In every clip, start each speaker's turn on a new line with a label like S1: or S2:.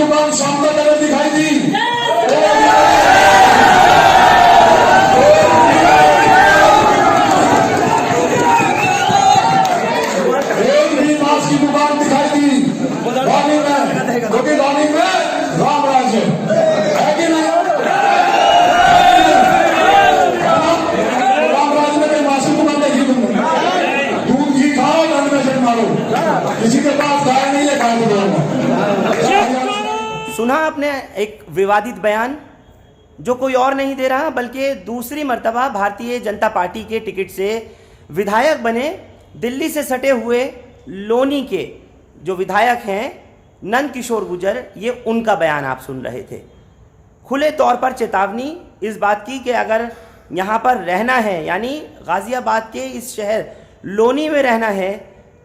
S1: दुकान शाम को तरह दिखाई दी। एक भी मांस की दुकान दिखाई दी वाणी में, क्योंकि वाणी में राम राज है कि नहीं? राम राज में कहीं मांस की दुकान देखी तुमने? दूध घी खाओ, दंड में से मारो, किसी के पास गाय नहीं है, गाय को
S2: सुना आपने एक विवादित बयान जो कोई और नहीं दे रहा बल्कि दूसरी मर्तबा भारतीय जनता पार्टी के टिकट से विधायक बने दिल्ली से सटे हुए लोनी के जो विधायक हैं नंद किशोर गुर्जर, ये उनका बयान आप सुन रहे थे। खुले तौर पर चेतावनी इस बात की कि अगर यहाँ पर रहना है, यानी गाजियाबाद के इस शहर लोनी में रहना है,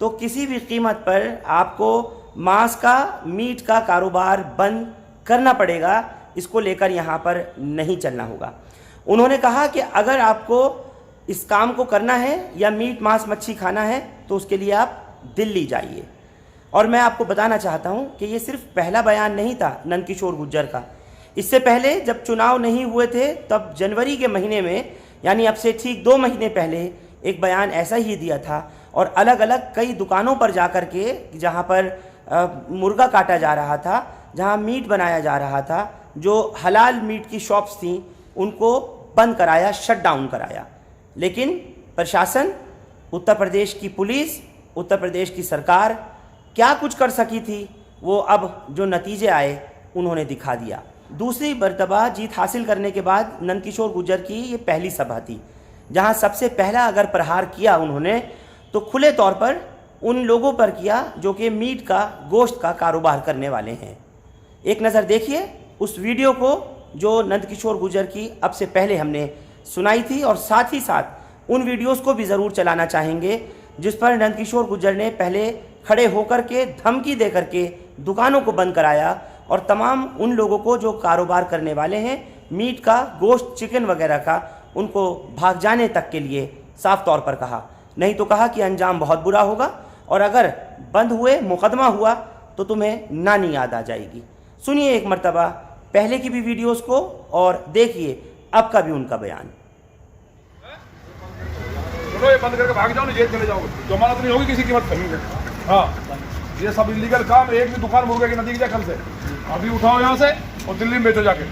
S2: तो किसी भी कीमत पर आपको मांस का, मीट का कारोबार बंद करना पड़ेगा। इसको लेकर यहाँ पर नहीं चलना होगा। उन्होंने कहा कि अगर आपको इस काम को करना है या मीट मांस मच्छी खाना है तो उसके लिए आप दिल्ली जाइए। और मैं आपको बताना चाहता हूँ कि ये सिर्फ पहला बयान नहीं था नंद किशोर गुर्जर का। इससे पहले जब चुनाव नहीं हुए थे तब जनवरी के महीने में, यानी अब से ठीक 2 महीने पहले, एक बयान ऐसा ही दिया था और अलग अलग कई दुकानों पर जाकर के, जहाँ पर मुर्गा काटा जा रहा था, जहाँ मीट बनाया जा रहा था, जो हलाल मीट की शॉप्स थीं उनको बंद कराया, शट डाउन कराया। लेकिन प्रशासन, उत्तर प्रदेश की पुलिस, उत्तर प्रदेश की सरकार क्या कुछ कर सकी थी, वो अब जो नतीजे आए उन्होंने दिखा दिया। दूसरी मर्तबा जीत हासिल करने के बाद नंद किशोर गुर्जर की ये पहली सभा थी जहाँ सबसे पहला अगर प्रहार किया उन्होंने तो खुले तौर पर उन लोगों पर किया जो कि मीट का, गोश्त का कारोबार करने वाले हैं। एक नज़र देखिए उस वीडियो को जो नंद किशोर गुर्जर की अब से पहले हमने सुनाई थी, और साथ ही साथ उन वीडियोस को भी ज़रूर चलाना चाहेंगे जिस पर नंद किशोर गुर्जर ने पहले खड़े होकर के धमकी दे करके दुकानों को बंद कराया और तमाम उन लोगों को जो कारोबार करने वाले हैं मीट का, गोश्त, चिकन वगैरह का, उनको भाग जाने तक के लिए साफ तौर पर कहा। नहीं तो कहा कि अंजाम बहुत बुरा होगा और अगर बंद हुए, मुकदमा हुआ तो तुम्हें नानी याद आ जाएगी। सुनिए एक मर्तबा पहले की भी वीडियोस को और देखिए अब का भी उनका बयान।
S3: चलो ये बंद करके भाग जाओ, जेल चले जाओगे, जमानत नहीं होगी किसी कीमत पर। हाँ, ये सब इलीगल काम। एक भी दुकान मुर्गे की नदी की कल से अभी उठाओ यहाँ से और दिल्ली में बेचो जाके।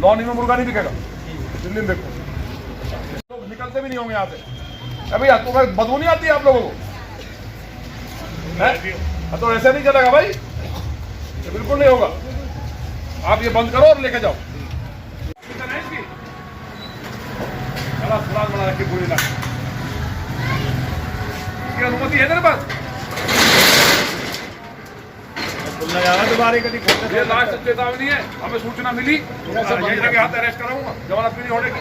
S3: लॉनी में मुर्गा नहीं बिकेगा, दिल्ली में बेचो। तो निकलते भी नहीं होंगे यहाँ से। अभी तुम्हें बदबू नहीं आती है आप लोगों को? तो ऐसे नहीं चलेगा भाई, ये बिल्कुल नहीं होगा। आप ये बंद करो और लेके जाओ। बना रखी पूरी लाख की अनुमति है तेरे पास? ये लास्ट चेतावनी है, हमें सूचना मिली, यही जगह हाथ अरेस्ट कराऊंगा, जमानत भी नहीं होने की।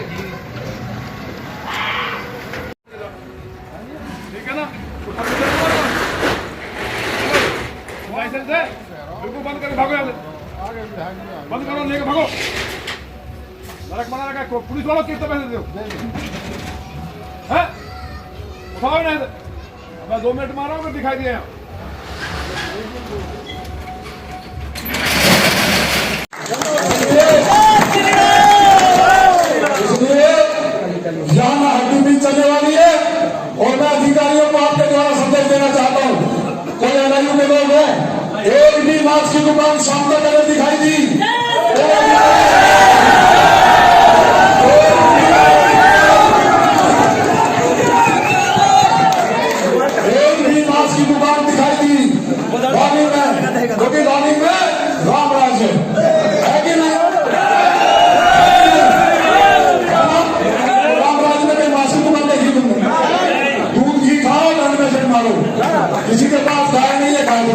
S3: ठीक है ना? लाइसेंस है, बिल्कुल बंद करके भागो यहाँ से। बंद करो, लेके भागो। नरक बना रखा है। पुलिस वालों कितने पैसे दो है? उठाओ ना, मैं 2 मिनट मारा हूँ, दिखाई दिया यहाँ।
S1: यहाँ हड्डी भी चलने वाली है और मैं अधिकारियों को आपके द्वारा संदेश देना चाहता हूँ। कोई एलआईयू के लोग हैं, एक भी मांस की दुकान शाम को तरह दिखाई दी। एक भी मांस की दुकान दिखाई दी वाणी में, क्योंकि वाणी में राम राज है कि नहीं? राम राज में कहीं मांस की दुकान देखी तुमने? दूध घी खाओ, दंड में से मारो, किसी के पास गाय नहीं है, गाय को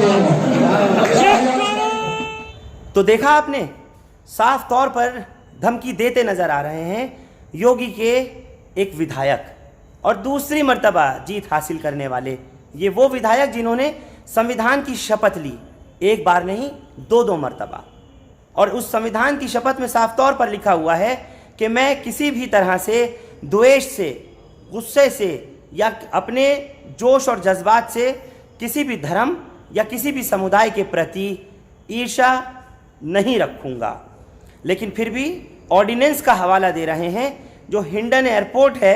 S2: तो देखा आपने, साफ तौर पर धमकी देते नजर आ रहे हैं योगी के एक विधायक और दूसरी मर्तबा जीत हासिल करने वाले ये वो विधायक जिन्होंने संविधान की शपथ ली, एक बार नहीं 2 मर्तबा। और उस संविधान की शपथ में साफ तौर पर लिखा हुआ है कि मैं किसी भी तरह से द्वेष से, गुस्से से या अपने जोश और जज्बात से किसी भी धर्म या किसी भी समुदाय के प्रति ईर्ष्या नहीं रखूंगा। लेकिन फिर भी ऑर्डिनेंस का हवाला दे रहे हैं, जो हिंडन एयरपोर्ट है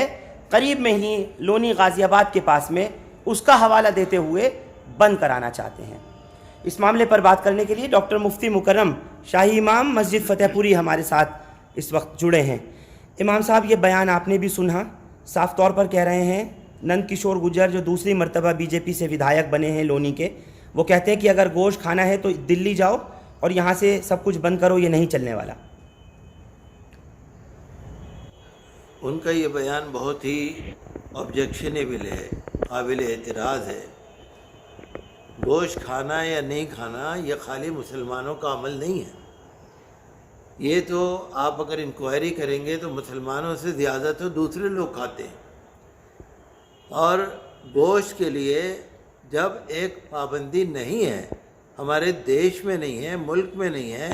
S2: करीब में ही लोनी गाज़ियाबाद के पास में, उसका हवाला देते हुए बंद कराना चाहते हैं। इस मामले पर बात करने के लिए डॉक्टर मुफ्ती मुकर्रम शाही इमाम मस्जिद फतेहपुरी हमारे साथ इस वक्त जुड़े हैं। इमाम साहब, ये बयान आपने भी सुना, साफ तौर पर कह रहे हैं नंद किशोर गुर्जर, जो दूसरी मर्तबा बीजेपी से विधायक बने हैं लोनी के, वो कहते हैं कि अगर गोश्त खाना है तो दिल्ली जाओ और यहाँ से सब कुछ बंद करो, ये नहीं चलने वाला।
S4: उनका ये बयान बहुत ही ऑब्जेक्शनेबल है, काबिल एतराज़ है। गोश्त खाना या नहीं खाना ये खाली मुसलमानों का अमल नहीं है। ये तो आप अगर इंक्वायरी करेंगे तो मुसलमानों से ज़्यादा तो दूसरे लोग खाते हैं। और गोश्त के लिए जब एक पाबंदी नहीं है, हमारे देश में नहीं है, मुल्क में नहीं है,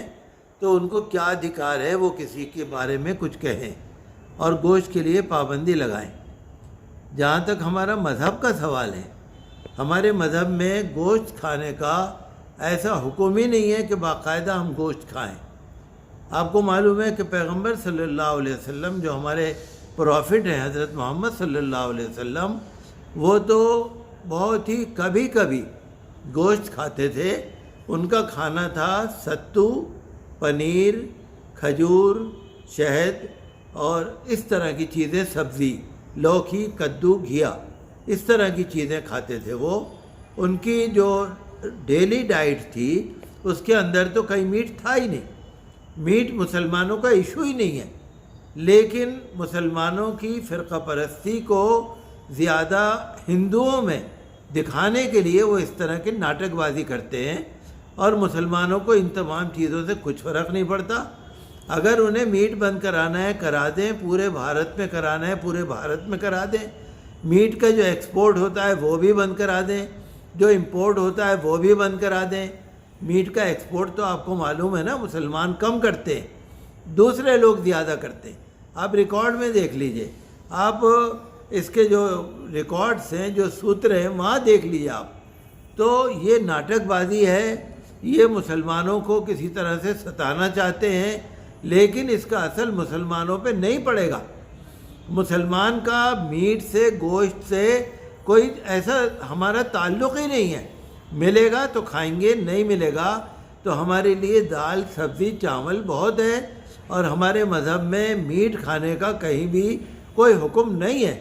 S4: तो उनको क्या अधिकार है वो किसी के बारे में कुछ कहें और गोश्त के लिए पाबंदी लगाएं। जहाँ तक हमारा मज़हब का सवाल है, हमारे मज़हब में गोश्त खाने का ऐसा हुक्म ही नहीं है कि बाकायदा हम गोश्त खाएं। आपको मालूम है कि पैगंबर सल्लल्लाहु अलैहि वसल्लम, जो हमारे प्रॉफिट हैं हज़रत मोहम्मद सल्लल्लाहु अलैहि वसल्लम, वो तो बहुत ही कभी कभी गोश्त खाते थे। उनका खाना था सत्तू, पनीर, खजूर, शहद और इस तरह की चीज़ें, सब्ज़ी, लौकी, कद्दू, घिया, इस तरह की चीज़ें खाते थे वो। उनकी जो डेली डाइट थी उसके अंदर तो कहीं मीट था ही नहीं। मीट मुसलमानों का इशू ही नहीं है, लेकिन मुसलमानों की फ़िरका परस्ती को ज़्यादा हिंदुओं में दिखाने के लिए वो इस तरह की नाटकबाजी करते हैं और मुसलमानों को इन तमाम चीज़ों से कुछ फ़र्क नहीं पड़ता। अगर उन्हें मीट बंद कराना है करा दें, पूरे भारत में कराना है पूरे भारत में करा दें। मीट का जो एक्सपोर्ट होता है वो भी बंद करा दें, जो इंपोर्ट होता है वो भी बंद करा दें। मीट का एक्सपोर्ट तो आपको मालूम है ना, मुसलमान कम करते हैं, दूसरे लोग ज़्यादा करते हैं। आप रिकॉर्ड में देख लीजिए, आप इसके जो रिकॉर्ड्स हैं, जो सूत्र हैं, वहाँ देख लीजिए आप। तो ये नाटकबाजी है, ये मुसलमानों को किसी तरह से सताना चाहते हैं, लेकिन इसका असर मुसलमानों पे नहीं पड़ेगा। मुसलमान का मीट से, गोश्त से कोई ऐसा हमारा ताल्लुक़ ही नहीं है। मिलेगा तो खाएंगे, नहीं मिलेगा तो हमारे लिए दाल, सब्ज़ी, चावल बहुत है। और हमारे मज़हब में मीट खाने का कहीं भी कोई हुक्म नहीं है।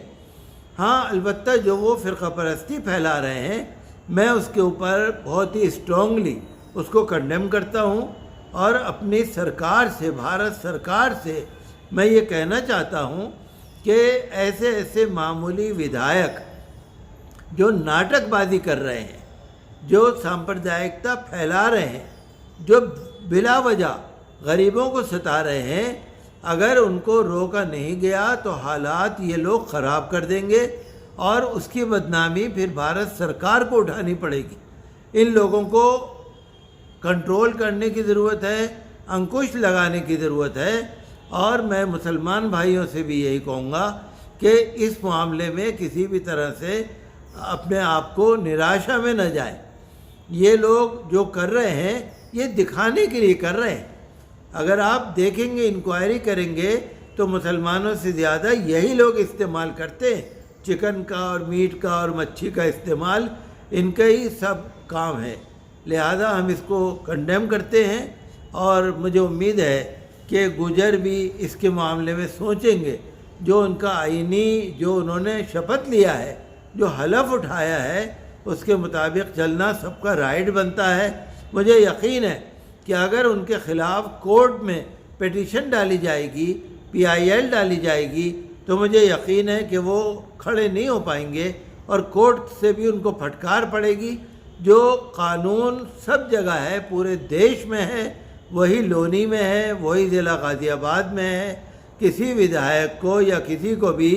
S4: हाँ, अलबत्ता जो वो फ़िरका परस्ती फैला रहे हैं, मैं उसके ऊपर बहुत ही स्ट्रॉन्गली उसको कंडेम करता हूँ। और अपनी सरकार से, भारत सरकार से मैं ये कहना चाहता हूँ कि ऐसे ऐसे मामूली विधायक जो नाटकबाजी कर रहे हैं, जो सांप्रदायिकता फैला रहे हैं, जो बिला वजह गरीबों को सता रहे हैं, अगर उनको रोका नहीं गया तो हालात ये लोग ख़राब कर देंगे और उसकी बदनामी फिर भारत सरकार को उठानी पड़ेगी। इन लोगों को कंट्रोल करने की ज़रूरत है, अंकुश लगाने की ज़रूरत है। और मैं मुसलमान भाइयों से भी यही कहूँगा कि इस मामले में किसी भी तरह से अपने आप को निराशा में न जाए। ये लोग जो कर रहे हैं ये दिखाने के लिए कर रहे हैं। अगर आप देखेंगे, इंक्वायरी करेंगे तो मुसलमानों से ज़्यादा यही लोग इस्तेमाल करते हैं। चिकन का और मीट का और मच्छी का इस्तेमाल इनका ही सब काम है। लिहाजा हम इसको कंडेम करते हैं और मुझे उम्मीद है कि गुजर भी इसके मामले में सोचेंगे। जो उनका आईनी, जो उन्होंने शपथ लिया है, जो हलफ उठाया है, उसके मुताबिक चलना सबका राइट बनता है। मुझे यकीन है कि अगर उनके ख़िलाफ़ कोर्ट में पिटीशन डाली जाएगी, PIL डाली जाएगी, तो मुझे यकीन है कि वो खड़े नहीं हो पाएंगे और कोर्ट से भी उनको फटकार पड़ेगी। जो कानून सब जगह है, पूरे देश में है, वही लोनी में है, वही ज़िला गाज़ियाबाद में है। किसी विधायक को या किसी को भी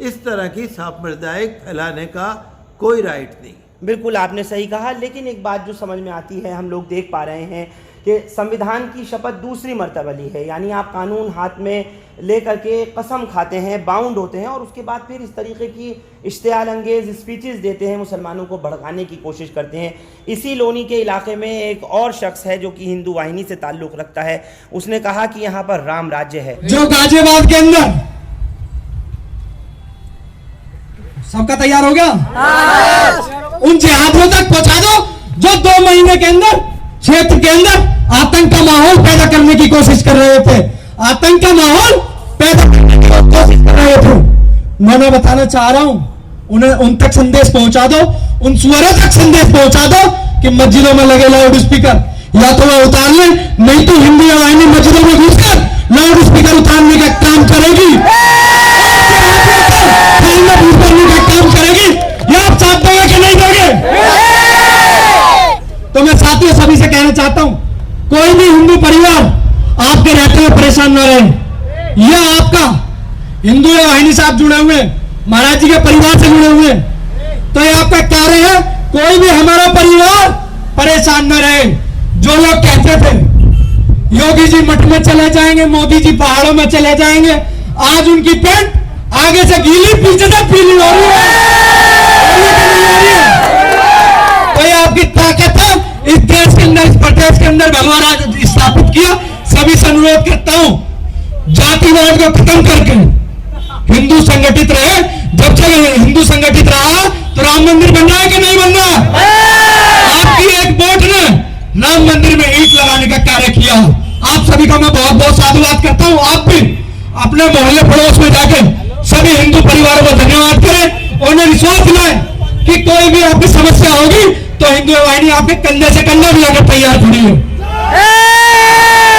S4: इस तरह की सांप्रदायिक फैलाने का कोई राइट नहीं।
S2: बिल्कुल आपने सही कहा, लेकिन एक बात जो समझ में आती है, हम लोग देख पा रहे हैं कि संविधान की शपथ दूसरी मर्तबा ली है, यानी आप कानून हाथ में लेकर के कसम खाते हैं, बाउंड होते हैं और उसके बाद फिर इस तरीके की इश्तियाल अंगेज स्पीचेस देते हैं, मुसलमानों को भड़काने की कोशिश करते हैं। इसी लोनी के इलाके में एक और शख्स है जो कि हिंदू वाहिनी से ताल्लुक़ रखता है, उसने कहा कि यहाँ पर राम राज्य है।
S5: जो गाजियाबाद के अंदर सबका तैयार हो गया, उन जिहादियों तक पहुंचा दो जो 2 महीने के अंदर क्षेत्र के अंदर आतंक का माहौल पैदा करने की कोशिश कर रहे थे, आतंक का माहौल पैदा करने की कोशिश कर रहे थे। मैं बताना चाह रहा हूं, उन्हें उन तक संदेश पहुंचा दो, उन सुअरों तक संदेश पहुंचा दो कि मस्जिदों में लगे लाउड स्पीकर या तो वह उतार ले, नहीं तो हिंदू वाहिनी मस्जिदों में घुसकर लाउड स्पीकर उतारने का काम करेगी, का काम करेगी। ये आप साथ दोगे कि नहीं दोगे? तो मैं साथियों सभी से कहना चाहता हूं, कोई भी हिंदू परिवार आपके रहते हुए परेशान न रहे। यह आपका हिंदू वाहिनी से आप जुड़े हुए, महाराज जी के परिवार से जुड़े हुए, तो ये आपका कार्य है, कोई भी हमारा परिवार परेशान न रहे। जो लोग कहते थे योगी जी मठ में चले जाएंगे, मोदी जी पहाड़ों में चले जाएंगे, आज उनकी पेंट आगे से गीली पीछे से पीली हो रही है। तो ये आपकी ताकत है, इस देश के अंदर, इस प्रदेश के अंदर भगवान आज स्थापित किया। सभी से अनुरोध करता हूं, जातिवाद को खत्म करके हिंदू संगठित रहे। जब से हिंदू संगठित रहा तो राम मंदिर बन रहा है कि नहीं बन रहा? आपकी एक वोट ने राम मंदिर में ईंट लगाने का कार्य किया। आप सभी का मैं बहुत बहुत साधुवाद करता हूं। आप भी अपने मोहल्ले पड़ोस में जाकर सभी हिंदू परिवारों को धन्यवाद करें, उन्हें विश्वास दिलाएं कि कोई भी आपकी समस्या होगी तो हिंदू वाहिनी आपके कंधे से कंधा मिलाकर तैयार खड़ी है।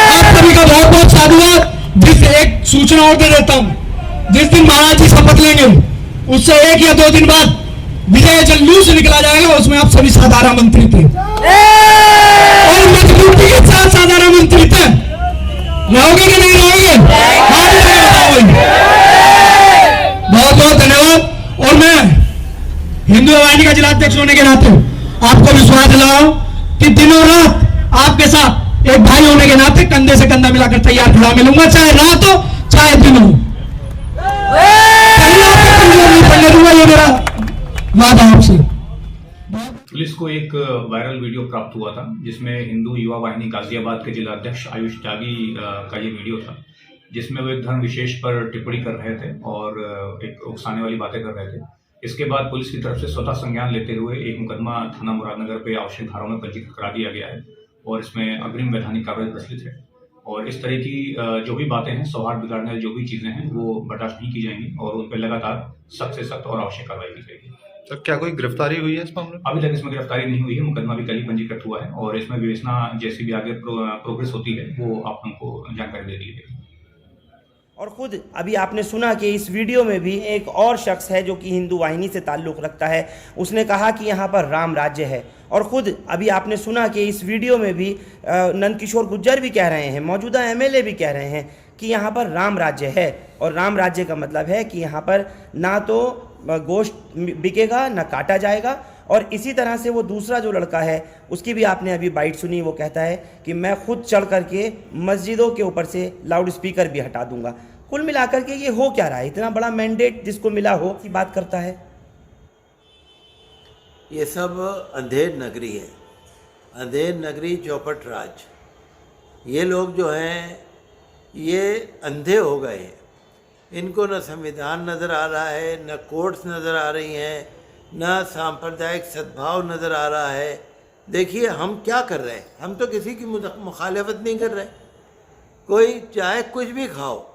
S5: आप सभी का बहुत बहुत साधुवाद। जिस एक सूचना और दे देता हूं, जिस दिन महाराज जी शपथ लेंगे उससे 1 या 2 दिन बाद विजय जुलूस निकला जाएगा, उसमें आप सभी साधारण मंत्री थे और मजबूती के साथ साधारण मंत्री थे। रहोगे कि नहीं रहोगे? बहुत बहुत धन्यवाद। और मैं हिंदू वाहिनी का जिला अध्यक्ष होने के नाते आपको विश्वास दिलाऊं कि दिनों रात आपके साथ एक भाई होने के नाते कंधे से कंधा मिलाकर तैयार खड़ा मिलूंगा, चाहे रात हो चाहे दिन हो। ये मेरा वादा आपसे।
S6: पुलिस को एक वायरल वीडियो प्राप्त हुआ था जिसमें हिंदू युवा वाहिनी गाजियाबाद के जिला अध्यक्ष आयुष त्यागी का ये वीडियो था, जिसमें वो एक धर्म विशेष पर टिप्पणी कर रहे थे और एक उकसाने वाली बातें कर रहे थे। इसके बाद पुलिस की तरफ से स्वतः संज्ञान लेते हुए एक मुकदमा थाना मुरादनगर पे आवश्यक धाराओं में पंजीकृत करा दिया गया है और इसमें अग्रिम वैधानिक कार्रवाई प्रचलित है। और इस तरह की जो भी बातें हैं, सौहार्द बिगाड़ने वाली जो भी चीजें हैं, वो बर्दाश्त नहीं की जाएंगी और उन पर लगातार सख्त से सख्त और आवश्यक कार्रवाई की जाएगी।
S7: तो क्या कोई गिरफ्तारी हुई है इस मामले में?
S6: अभी तक इसमें गिरफ्तारी नहीं हुई है, मुकदमा भी कल ही पंजीकृत हुआ है और इसमें विवेचना जैसी भी आगे प्रोग्रेस होती है वो आप हमको जानकारी दे दी जाएगी।
S2: और ख़ुद अभी आपने सुना कि इस वीडियो में भी एक और शख्स है जो कि हिंदू वाहिनी से ताल्लुक़ रखता है, उसने कहा कि यहाँ पर राम राज्य है। और ख़ुद अभी आपने सुना कि इस वीडियो में भी नंदकिशोर गुर्जर भी कह रहे हैं, मौजूदा एमएलए भी कह रहे हैं कि यहाँ पर राम राज्य है। और राम राज्य का मतलब है कि यहाँ पर ना तो गोश्त बिकेगा ना काटा जाएगा। और इसी तरह से वो दूसरा जो लड़का है उसकी भी आपने अभी बाइट सुनी, वो कहता है कि मैं खुद चढ़ करके मस्जिदों के ऊपर से लाउड स्पीकर भी हटा दूंगा। कुल मिलाकर के ये हो क्या रहा है? इतना बड़ा मैंडेट जिसको मिला हो की बात करता है।
S4: ये सब अंधेर नगरी है, अंधेर नगरी चौपट राज। ये लोग जो हैं ये अंधे हो गए हैं, इनको न संविधान नज़र आ रहा है, न कोर्ट्स नज़र आ रही हैं, न सांप्रदायिक सद्भाव नज़र आ रहा है। देखिए हम क्या कर रहे हैं, हम तो किसी की मुखालफत नहीं कर रहे। कोई चाहे कुछ भी खाओ,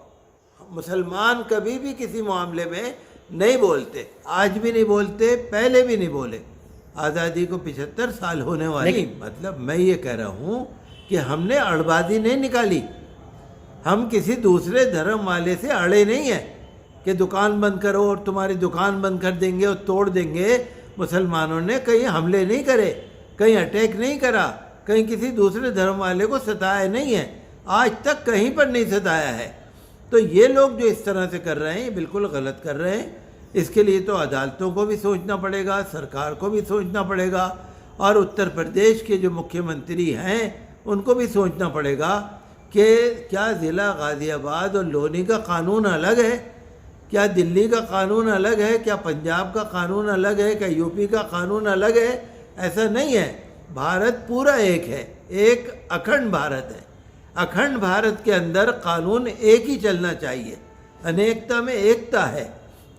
S4: मुसलमान कभी भी किसी मामले में नहीं बोलते, आज भी नहीं बोलते, पहले भी नहीं बोले। आज़ादी को 75 साल होने वाली, मतलब मैं ये कह रहा हूँ कि हमने अड़बाजी नहीं निकाली, हम किसी दूसरे धर्म वाले से अड़े नहीं हैं कि दुकान बंद करो और तुम्हारी दुकान बंद कर देंगे और तोड़ देंगे। मुसलमानों ने कहीं हमले नहीं करे, कहीं अटैक नहीं करा, कहीं किसी दूसरे धर्म वाले को सताया नहीं है, आज तक कहीं पर नहीं सताया है। तो ये लोग जो इस तरह से कर रहे हैं ये बिल्कुल गलत कर रहे हैं। इसके लिए तो अदालतों को भी सोचना पड़ेगा, सरकार को भी सोचना पड़ेगा। और उत्तर प्रदेश के जो मुख्यमंत्री हैं उनको भी सोचना पड़ेगा कि क्या ज़िला गाज़ियाबाद और लोनी का कानून अलग है, क्या दिल्ली का कानून अलग है, क्या पंजाब का कानून अलग है, क्या यूपी का कानून अलग है। ऐसा नहीं है, भारत पूरा एक है, एक अखंड भारत है। अखंड भारत के अंदर कानून एक ही चलना चाहिए। अनेकता में एकता है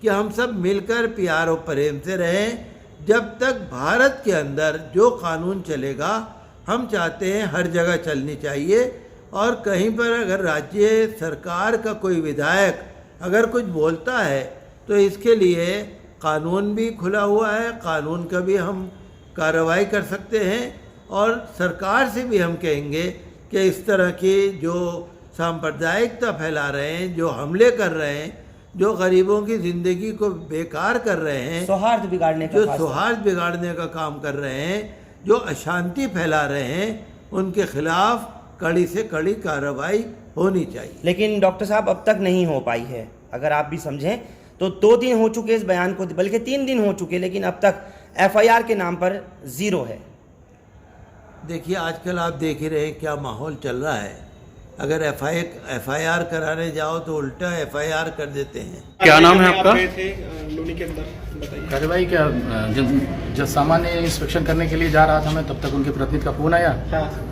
S4: कि हम सब मिलकर प्यार और प्रेम से रहें। जब तक भारत के अंदर जो कानून चलेगा, हम चाहते हैं हर जगह चलनी चाहिए। और कहीं पर अगर राज्य सरकार का कोई विधायक अगर कुछ बोलता है तो इसके लिए कानून भी खुला हुआ है, कानून का भी हम कार्रवाई कर सकते हैं। और सरकार से भी हम कहेंगे कि इस तरह की जो सांप्रदायिकता फैला रहे हैं, जो हमले कर रहे हैं, जो गरीबों की ज़िंदगी को बेकार कर रहे हैं,
S2: सौहार्द बिगाड़ने का
S4: जो
S2: खास
S4: सौहार्द बिगाड़ने का काम कर रहे हैं, जो अशांति फैला रहे हैं, उनके खिलाफ कड़ी से कड़ी कार्रवाई होनी चाहिए।
S2: लेकिन डॉक्टर साहब अब तक नहीं हो पाई है। अगर आप भी समझें तो 2 दिन हो चुके इस बयान को, बल्कि 3 दिन हो चुके, लेकिन अब तक FIR के नाम पर 0 है।
S4: देखिए आजकल आप देख ही रहे क्या माहौल चल रहा है। अगर FIR कराने जाओ तो उल्टा FIR कर देते हैं।
S7: क्या नाम है आपका?
S8: लोनी के अंदर बताइए।
S9: कार्रवाई क्या, जब सामान्य इंस्पेक्शन करने के लिए जा रहा था मैं, तब तक उनके प्रतिनिधि का फोन आया,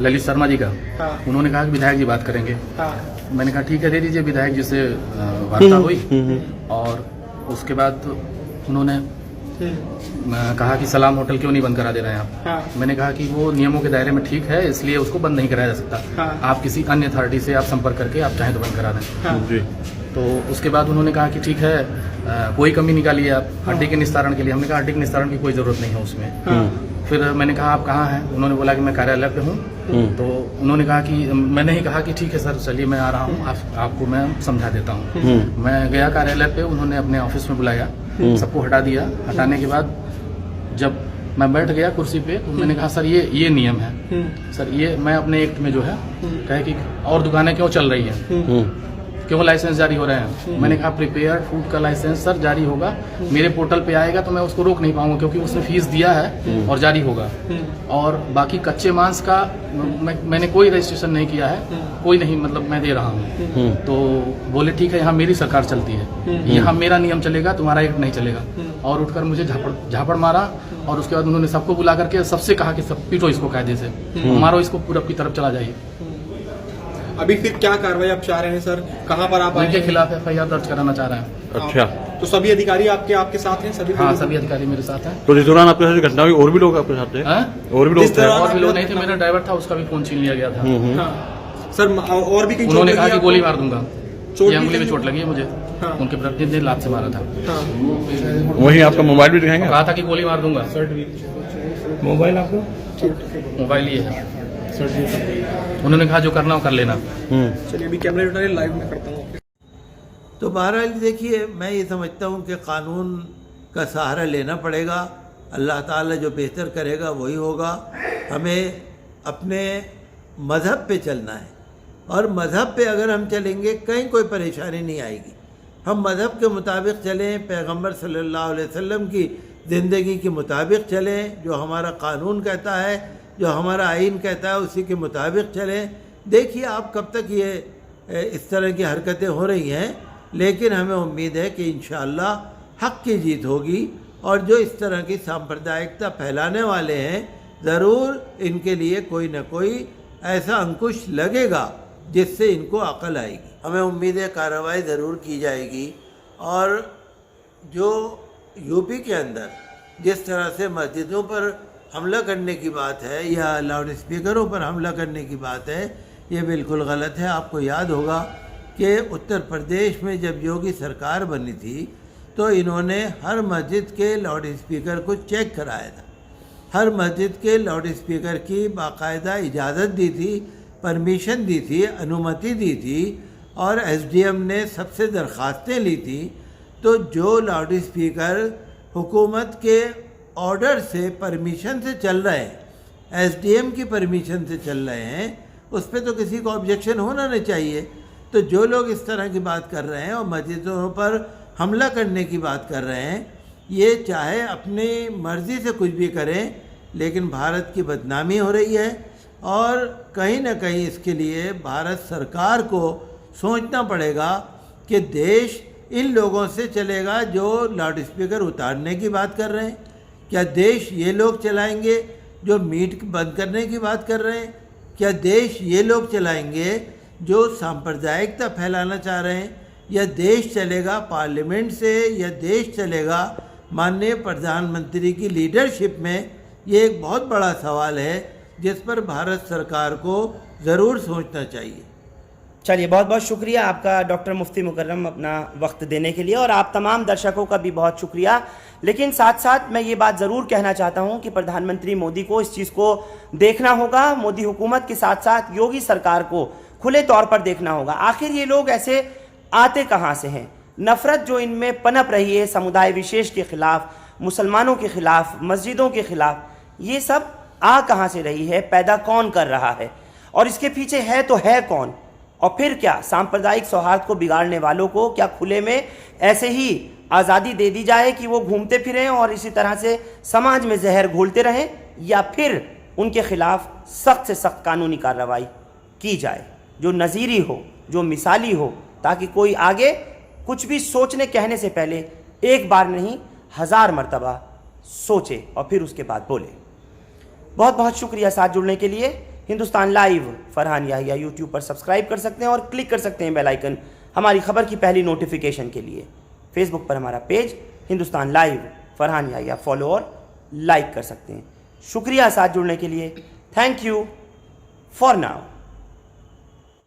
S9: ललित शर्मा जी का। उन्होंने कहा कि विधायक जी बात करेंगे। मैंने कहा ठीक है, दे दीजिए। विधायक जी से वार्ता हुई और उसके बाद उन्होंने कहा कि सलाम होटल क्यों नहीं बंद करा दे रहे हैं आप। मैंने कहा कि वो नियमों के दायरे में ठीक है, इसलिए उसको बंद नहीं कराया जा सकता। आप किसी अन्य अथॉरिटी से आप संपर्क करके आप चाहें तो बंद करा दें।
S7: जी।
S9: तो उसके बाद उन्होंने कहा कि ठीक है, कोई कमी निकालिए आप हड्डी के निस्तारण के लिए। हमने कहा हड्डी के निस्तारण की कोई ज़रूरत नहीं है उसमें। फिर मैंने कहा आप कहाँ हैं? उन्होंने बोला कि मैं कार्यालय पे हूँ। तो उन्होंने कहा कि मैंने ही कहा कि ठीक है सर, चलिए मैं आ रहा हूँ, आपको मैं समझा देता हूँ। मैं गया कार्यालय पे, उन्होंने अपने ऑफिस में बुलाया, सबको हटा दिया। हटाने के बाद जब मैं बैठ गया कुर्सी पे तो मैंने कहा सर ये नियम है सर, ये मैं अपने एक्ट में जो है कहे कि और दुकानें क्यों चल रही हैं, क्यों लाइसेंस जारी हो रहे हैं। मैंने कहा प्रिपेयर्ड फूड का लाइसेंस सर जारी होगा, मेरे पोर्टल पे आएगा तो मैं उसको रोक नहीं पाऊंगा क्योंकि उसने फीस दिया है और जारी होगा। और बाकी कच्चे मांस का मैंने कोई रजिस्ट्रेशन नहीं किया है, कोई नहीं, मतलब मैं दे रहा हूँ। तो बोले ठीक है, यहाँ मेरी सरकार चलती है, यहाँ मेरा नियम चलेगा, तुम्हारा एक्ट नहीं चलेगा। और उठकर मुझे झापड़ मारा और उसके बाद उन्होंने सबको बुला करके सबसे कहा कि सब पीटो इसको कायदे से, मारो इसको, पूरब की तरफ चला जाइए।
S8: अभी फिर क्या कार्रवाई आप चाह रहे हैं सर? कहाँ पर आप
S9: उनके खिलाफ FIR दर्ज कराना चाह रहे हैं।
S7: अच्छा,
S8: तो सभी अधिकारी आपके साथ हैं? सभी?
S9: हाँ, सभी अधिकारी मेरे साथ हैं।
S7: तो इस दौरान आपके साथ घटना हुई, और भी लोग आपके साथ थे? और भी लोग थे?
S9: और भी लोग नहीं थे, मेरा ड्राइवर था, उसका भी फोन छीन लिया गया था।
S8: सर और भी
S9: उन्होंने कहा कि गोली मार दूंगा, ये अंगुली में चोट लगी है मुझे। उनके प्रतिनिधि ने लात से मारा था।
S7: वही आपका मोबाइल भी दिखाएंगे?
S9: कहा था कि गोली मार दूंगा।
S7: मोबाइल आपका?
S9: मोबाइल ये है। उन्होंने कहा जो करना हो कर लेना।
S8: चलिए अभी कैमरे उठा लाइव में करता हूँ।
S4: तो बहरहाल देखिए, मैं ये समझता हूँ कि कानून का सहारा लेना पड़ेगा। अल्लाह ताला जो बेहतर करेगा वही होगा। हमें अपने मज़हब पे चलना है और मज़हब पे अगर हम चलेंगे कहीं कोई परेशानी नहीं आएगी। हम मज़हब के मुताबिक चलें, पैगंबर सल्लल्लाहु अलैहि वसल्लम की ज़िंदगी के मुताबिक चलें, जो हमारा कानून कहता है, जो हमारा आइन कहता है, उसी के मुताबिक चलें। देखिए आप कब तक ये इस तरह की हरकतें हो रही हैं, लेकिन हमें उम्मीद है कि इंशाअल्लाह हक़ की जीत होगी। और जो इस तरह की सांप्रदायिकता फैलाने वाले हैं, ज़रूर इनके लिए कोई न कोई ऐसा अंकुश लगेगा जिससे इनको अकल आएगी। हमें उम्मीद है कार्रवाई ज़रूर की जाएगी। और जो यूपी के अंदर जिस तरह से मस्जिदों पर हमला करने की बात है या लाउड स्पीकरों पर हमला करने की बात है, ये बिल्कुल गलत है। आपको याद होगा कि उत्तर प्रदेश में जब योगी सरकार बनी थी तो इन्होंने हर मस्जिद के लाउड स्पीकर को चेक कराया था, हर मस्जिद के लाउड स्पीकर की बाकायदा इजाज़त दी थी, परमिशन दी थी, अनुमति दी थी और SDM ने सबसे दरख्वास्तें ली थी। तो जो लाउड स्पीकर हुकूमत के ऑर्डर से, परमिशन से चल रहे हैं, SDM की परमिशन से चल रहे हैं, उस पर तो किसी को ऑब्जेक्शन होना नहीं चाहिए। तो जो लोग इस तरह की बात कर रहे हैं और मस्जिदों पर हमला करने की बात कर रहे हैं, ये चाहे अपनी मर्ज़ी से कुछ भी करें, लेकिन भारत की बदनामी हो रही है, और कहीं ना कहीं इसके लिए भारत सरकार को सोचना पड़ेगा कि देश इन लोगों से चलेगा जो लाउड स्पीकर उतारने की बात कर रहे हैं। क्या देश ये लोग चलाएंगे जो मीट बंद करने की बात कर रहे हैं? क्या देश ये लोग चलाएंगे जो सांप्रदायिकता फैलाना चाह रहे हैं? या देश चलेगा पार्लियामेंट से, या देश चलेगा माननीय प्रधानमंत्री की लीडरशिप में? ये एक बहुत बड़ा सवाल है जिस पर भारत सरकार को ज़रूर सोचना चाहिए।
S2: चलिए, बहुत बहुत शुक्रिया आपका डॉक्टर मुफ्ती मुकर्रम अपना वक्त देने के लिए, और आप तमाम दर्शकों का भी बहुत शुक्रिया। लेकिन साथ साथ मैं ये बात ज़रूर कहना चाहता हूँ कि प्रधानमंत्री मोदी को इस चीज़ को देखना होगा, मोदी हुकूमत के साथ साथ योगी सरकार को खुले तौर पर देखना होगा। आखिर ये लोग ऐसे आते कहाँ से हैं? नफ़रत जो इनमें पनप रही है समुदाय विशेष के ख़िलाफ़, मुसलमानों के ख़िलाफ़, मस्जिदों के ख़िलाफ़, ये सब आ कहाँ से रही है? पैदा कौन कर रहा है? और इसके पीछे है तो है कौन? और फिर क्या सांप्रदायिक सौहार्द को बिगाड़ने वालों को क्या खुले में ऐसे ही आज़ादी दे दी जाए कि वो घूमते फिरें और इसी तरह से समाज में जहर घोलते रहें, या फिर उनके खिलाफ सख्त से सख्त कानूनी कार्रवाई की जाए जो नज़ीरी हो, जो मिसाली हो, ताकि कोई आगे कुछ भी सोचने कहने से पहले एक बार नहीं 1000 मरतबा सोचे और फिर उसके बाद बोले। बहुत बहुत शुक्रिया साथ जुड़ने के लिए। हिंदुस्तान लाइव फरहान याहिया यूट्यूब पर सब्सक्राइब कर सकते हैं और क्लिक कर सकते हैं बेल आइकन हमारी खबर की पहली नोटिफिकेशन के लिए। फेसबुक पर हमारा page Hindustan live Farhan Yahiya follow और लाइक कर सकते हैं। शुक्रिया साथ जुड़ने के लिए। Thank you for now.